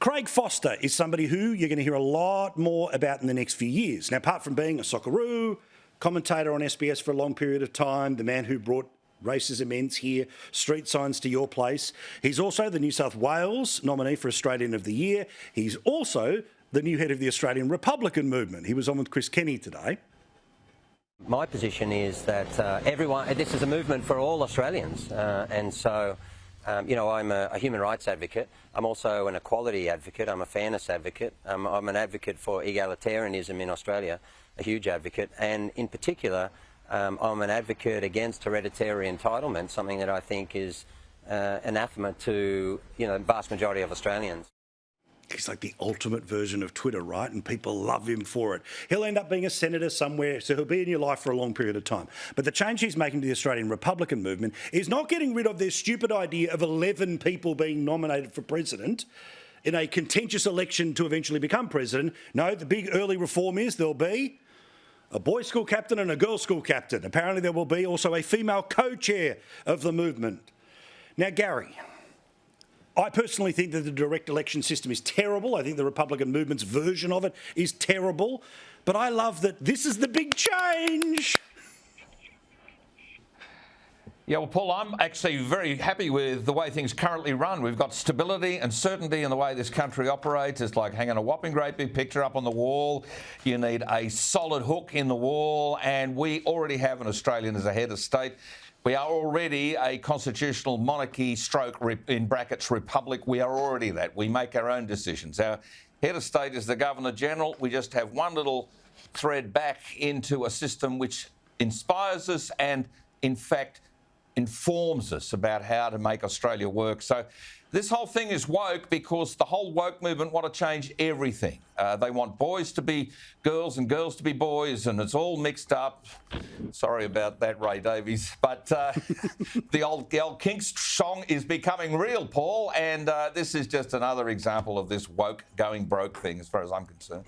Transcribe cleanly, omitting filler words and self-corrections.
Craig Foster is somebody who you're going to hear a lot more about in the next few years. Now, apart from being a Socceroo, commentator on SBS for a long period of time, the man who brought racism ends here, street signs to your place. He's also the New South Wales nominee for Australian of the Year. He's also the new head of the Australian Republican movement. He was on with Chris Kenny today. My position is that this is a movement for all Australians. I'm a human rights advocate. I'm also an equality advocate. I'm a fairness advocate. I'm an advocate for egalitarianism in Australia, a huge advocate. And in particular, I'm an advocate against hereditary entitlement, something that I think is anathema to the vast majority of Australians. He's like the ultimate version of Twitter, right? And people love him for it. He'll end up being a senator somewhere, so he'll be in your life for a long period of time. But the change he's making to the Australian Republican movement is not getting rid of their stupid idea of 11 people being nominated for president in a contentious election to eventually become president. No, the big early reform is there'll be a boys' school captain and a girls' school captain. Apparently there will be also a female co-chair of the movement. Now, Gary, I personally think that the direct election system is terrible. I think the Republican movement's version of it is terrible. But I love that this is the big change. Yeah, well, Paul, I'm actually very happy with the way things currently run. We've got stability and certainty in the way this country operates. It's like hanging a whopping great big picture up on the wall. You need a solid hook in the wall, and we already have an Australian as a head of state. We are already a constitutional monarchy stroke, in brackets, republic. We are already that. We make our own decisions. Our head of state is the Governor-General. We just have one little thread back into a system which inspires us and, in fact, informs us about how to make Australia work. So this whole thing is woke because the whole woke movement want to change everything. They want boys to be girls and girls to be boys, and it's all mixed up. Sorry about that, Ray Davies. But the old Kinks song is becoming real, Paul, and this is just another example of this woke going broke thing as far as I'm concerned.